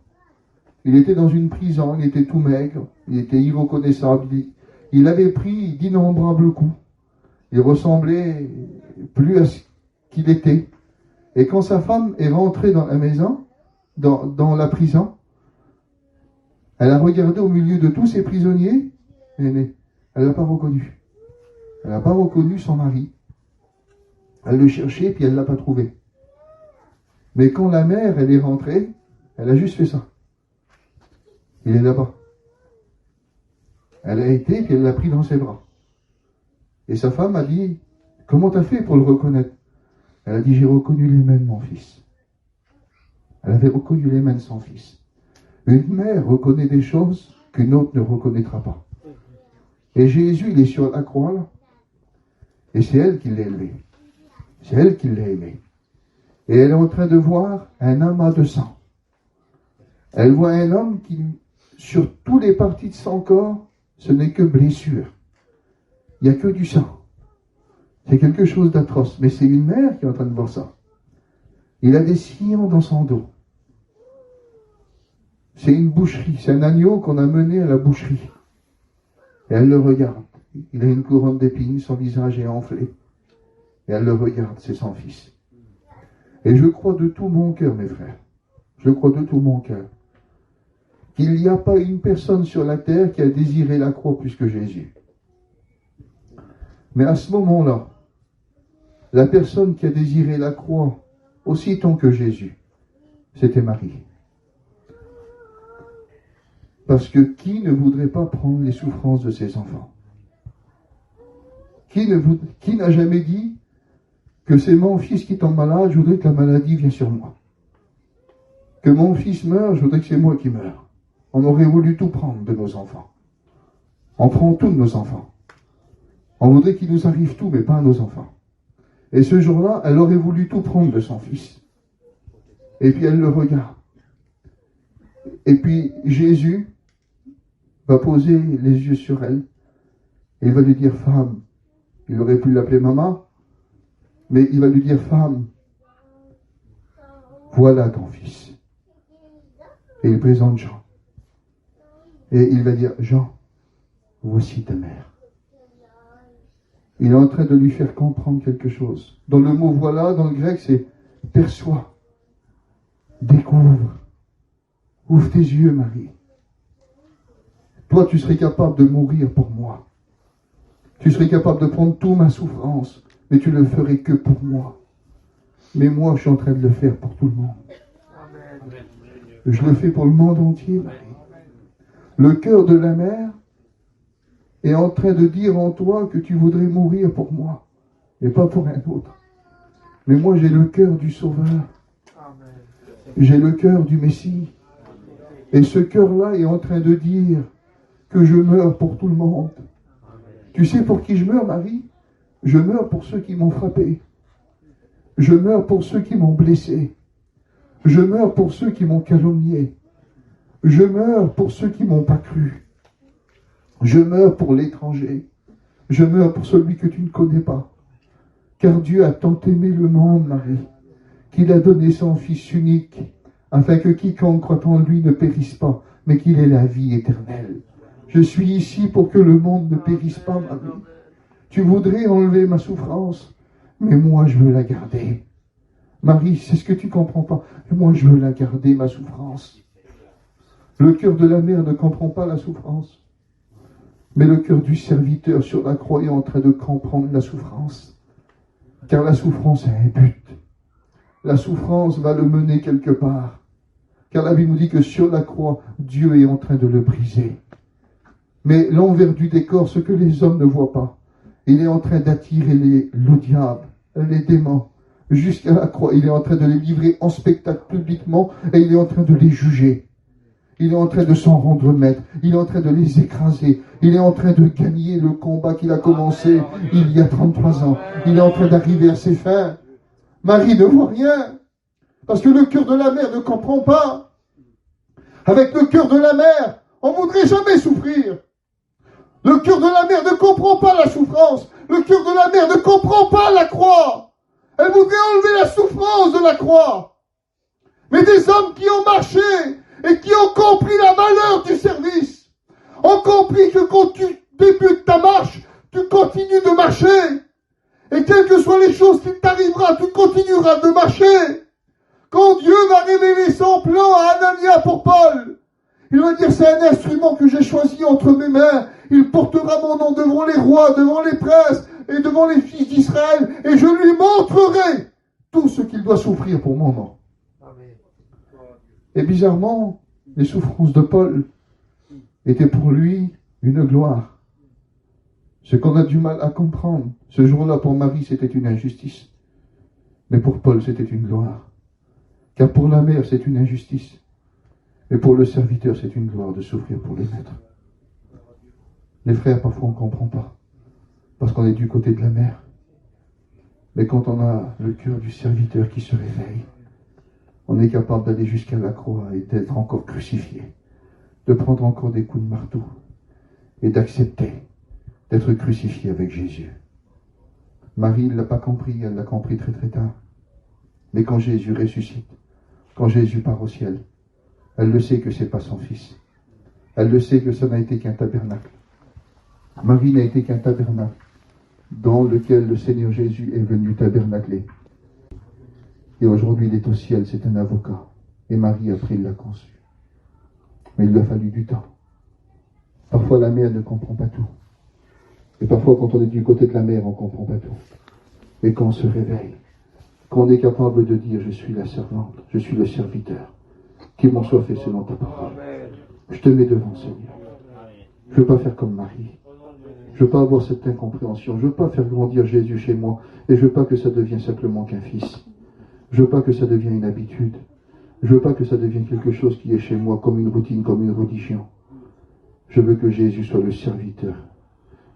Speaker 2: Il était dans une prison, il était tout maigre, il était irreconnaissable. Il avait pris d'innombrables coups. Il ressemblait plus à ce qu'il était. Et quand sa femme est rentrée dans la maison, dans la prison, elle a regardé au milieu de tous ces prisonniers, elle ne l'a pas reconnu. Elle n'a pas reconnu son mari. Elle le cherchait, puis elle ne l'a pas trouvé. Mais quand la mère, elle est rentrée, elle a juste fait ça. Il est là-bas. Elle a été, puis elle l'a pris dans ses bras. Et sa femme a dit, comment t'as fait pour le reconnaître? Elle a dit, j'ai reconnu les mains de mon fils. Elle avait reconnu les mains de son fils. Une mère reconnaît des choses qu'une autre ne reconnaîtra pas. Et Jésus, il est sur la croix, là. Et c'est elle qui l'a élevé. C'est elle qui l'a aimé. Et elle est en train de voir un amas de sang. Elle voit un homme qui, sur toutes les parties de son corps, ce n'est que blessure. Il n'y a que du sang. C'est quelque chose d'atroce. Mais c'est une mère qui est en train de voir ça. Il a des sillons dans son dos. C'est une boucherie. C'est un agneau qu'on a mené à la boucherie. Et elle le regarde. Il a une couronne d'épines, son visage est enflé. Et elle le regarde, c'est son fils. Et je crois de tout mon cœur, mes frères, je crois de tout mon cœur, qu'il n'y a pas une personne sur la terre qui a désiré la croix plus que Jésus. Mais à ce moment-là, la personne qui a désiré la croix aussitôt que Jésus, c'était Marie. Parce que qui ne voudrait pas prendre les souffrances de ses enfants? Qui n'a jamais dit que c'est mon fils qui tombe malade, je voudrais que la maladie vienne sur moi. Que mon fils meurt, je voudrais que c'est moi qui meure. On aurait voulu tout prendre de nos enfants. On prend tout de nos enfants. On voudrait qu'il nous arrive tout, mais pas à nos enfants. Et ce jour-là, elle aurait voulu tout prendre de son fils. Et puis elle le regarde. Et puis Jésus va poser les yeux sur elle. Et il va lui dire, femme, il aurait pu l'appeler maman, mais il va lui dire, femme, voilà ton fils. Et il présente Jean. Et il va dire, Jean, voici ta mère. Il est en train de lui faire comprendre quelque chose. Dans le mot voilà, dans le grec, c'est perçois, découvre, ouvre tes yeux, Marie. Toi, tu serais capable de mourir pour moi. Tu serais capable de prendre toute ma souffrance, mais tu ne le ferais que pour moi. Mais moi, je suis en train de le faire pour tout le monde. Je le fais pour le monde entier, Marie. Le cœur de la mère est en train de dire en toi que tu voudrais mourir pour moi, et pas pour un autre. Mais moi, j'ai le cœur du Sauveur. J'ai le cœur du Messie. Et ce cœur-là est en train de dire que je meurs pour tout le monde. Tu sais pour qui je meurs, Marie? Je meurs pour ceux qui m'ont frappé. Je meurs pour ceux qui m'ont blessé. Je meurs pour ceux qui m'ont calomnié. Je meurs pour ceux qui m'ont pas cru. Je meurs pour l'étranger. Je meurs pour celui que tu ne connais pas. Car Dieu a tant aimé le monde, Marie, qu'il a donné son Fils unique, afin que quiconque croit en lui ne périsse pas, mais qu'il ait la vie éternelle. Je suis ici pour que le monde ne périsse pas, Marie. Tu voudrais enlever ma souffrance, mais moi je veux la garder. Marie, c'est ce que tu comprends pas. Moi je veux la garder, ma souffrance. Le cœur de la mère ne comprend pas la souffrance. Mais le cœur du serviteur sur la croix est en train de comprendre la souffrance. Car la souffrance a un but. La souffrance va le mener quelque part. Car la Bible nous dit que sur la croix, Dieu est en train de le briser. Mais l'envers du décor, ce que les hommes ne voient pas, il est en train d'attirer le diable, les démons, jusqu'à la croix. Il est en train de les livrer en spectacle publiquement et il est en train de les juger. Il est en train de s'en rendre maître. Il est en train de les écraser. Il est en train de gagner le combat qu'il a commencé il y a 33 ans. Il est en train d'arriver à ses fins. Marie ne voit rien. Parce que le cœur de la mère ne comprend pas. Avec le cœur de la mère, on ne voudrait jamais souffrir. Le cœur de la mère ne comprend pas la souffrance. Le cœur de la mère ne comprend pas la croix. Elle voudrait enlever la souffrance de la croix. Mais des hommes qui ont marché et qui ont compris la valeur du service, ont compris que quand tu débutes ta marche, tu continues de marcher. Et quelles que soient les choses qui t'arriveront, tu continueras de marcher. Quand Dieu va révéler son plan à Anania pour Paul, il va dire, c'est un instrument que j'ai choisi entre mes mains. Il portera mon nom devant les rois, devant les princes et devant les fils d'Israël. Et je lui montrerai tout ce qu'il doit souffrir pour mon nom. Et bizarrement, les souffrances de Paul étaient pour lui une gloire. Ce qu'on a du mal à comprendre, ce jour-là pour Marie c'était une injustice. Mais pour Paul c'était une gloire. Car pour la mère c'est une injustice. Et pour le serviteur, c'est une gloire de souffrir pour le maître. Les frères, parfois on ne comprend pas. Parce qu'on est du côté de la mère. Mais quand on a le cœur du serviteur qui se réveille, on est capable d'aller jusqu'à la croix et d'être encore crucifié. De prendre encore des coups de marteau. Et d'accepter d'être crucifié avec Jésus. Marie ne l'a pas compris, elle l'a compris très très tard. Mais quand Jésus ressuscite, quand Jésus part au ciel, elle le sait que ce n'est pas son fils. Elle le sait que ça n'a été qu'un tabernacle. Marie n'a été qu'un tabernacle dans lequel le Seigneur Jésus est venu tabernacler. Et aujourd'hui, il est au ciel, c'est un avocat. Et Marie, après, il l'a conçu. Mais il lui a fallu du temps. Parfois, la mère ne comprend pas tout. Et parfois, quand on est du côté de la mère, on ne comprend pas tout. Et quand on se réveille, quand on est capable de dire, je suis la servante, je suis le serviteur, qu'il m'en soit fait selon ta parole. Je te mets devant, Seigneur. Je ne veux pas faire comme Marie. Je ne veux pas avoir cette incompréhension. Je ne veux pas faire grandir Jésus chez moi. Et je ne veux pas que ça devienne simplement qu'un fils. Je ne veux pas que ça devienne une habitude. Je ne veux pas que ça devienne quelque chose qui est chez moi comme une routine, comme une religion. Je veux que Jésus soit le serviteur.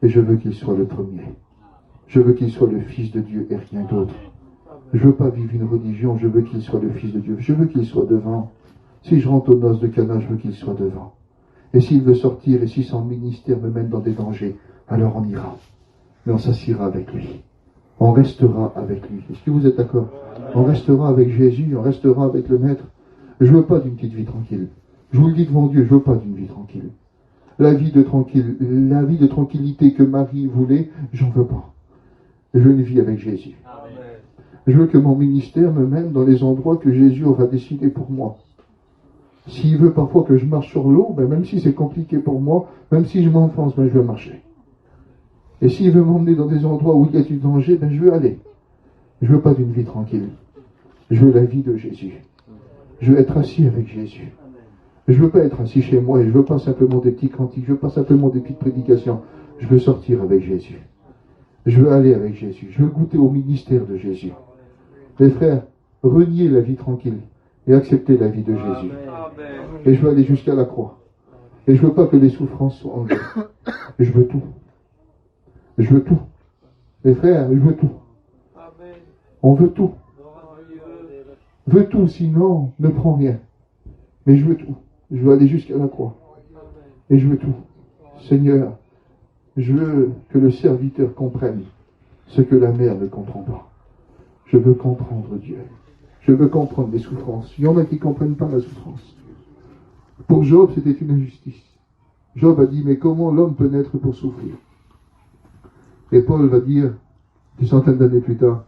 Speaker 2: Et je veux qu'il soit le premier. Je veux qu'il soit le Fils de Dieu et rien d'autre. Je ne veux pas vivre une religion, je veux qu'il soit le Fils de Dieu. Je veux qu'il soit devant. Si je rentre aux noces de Cana, je veux qu'il soit devant. Et s'il veut sortir, et si son ministère me mène dans des dangers, alors on ira. Mais on s'assiera avec lui. On restera avec lui. Est-ce que vous êtes d'accord? On restera avec Jésus, on restera avec le Maître. Je ne veux pas d'une petite vie tranquille. Je vous le dis devant Dieu, je ne veux pas d'une vie tranquille. La vie de tranquillité que Marie voulait, j'en veux pas. Je veux une vie avec Jésus. Je veux que mon ministère me mène dans les endroits que Jésus aura décidé pour moi. S'il veut parfois que je marche sur l'eau, ben même si c'est compliqué pour moi, même si je m'enfonce, ben je veux marcher. Et s'il veut m'emmener dans des endroits où il y a du danger, ben je veux aller. Je veux pas d'une vie tranquille. Je veux la vie de Jésus. Je veux être assis avec Jésus. Je veux pas être assis chez moi et je veux pas simplement des petits cantiques, je veux pas simplement des petites prédications. Je veux sortir avec Jésus. Je veux aller avec Jésus. Je veux goûter au ministère de Jésus. Les frères, reniez la vie tranquille et acceptez la vie de Jésus. Et je veux aller jusqu'à la croix. Et je veux pas que les souffrances soient enlevées. Je veux tout. Je veux tout. Les frères, je veux tout. On veut tout. Veux tout, sinon ne prends rien. Mais je veux tout. Je veux aller jusqu'à la croix. Et je veux tout. Seigneur, je veux que le serviteur comprenne ce que la mère ne comprend pas. Je veux comprendre Dieu. Je veux comprendre les souffrances. Il y en a qui ne comprennent pas la souffrance. Pour Job, c'était une injustice. Job a dit, mais comment l'homme peut naître pour souffrir? Et Paul va dire, des centaines d'années plus tard,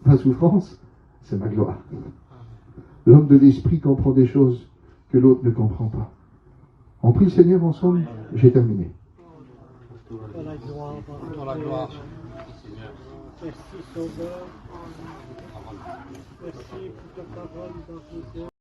Speaker 2: ma souffrance, c'est ma gloire. L'homme de l'esprit comprend des choses que l'autre ne comprend pas. On prie le Seigneur ensemble, j'ai terminé.
Speaker 3: Dans la gloire. Merci Sauveur. Merci pour ta parole dans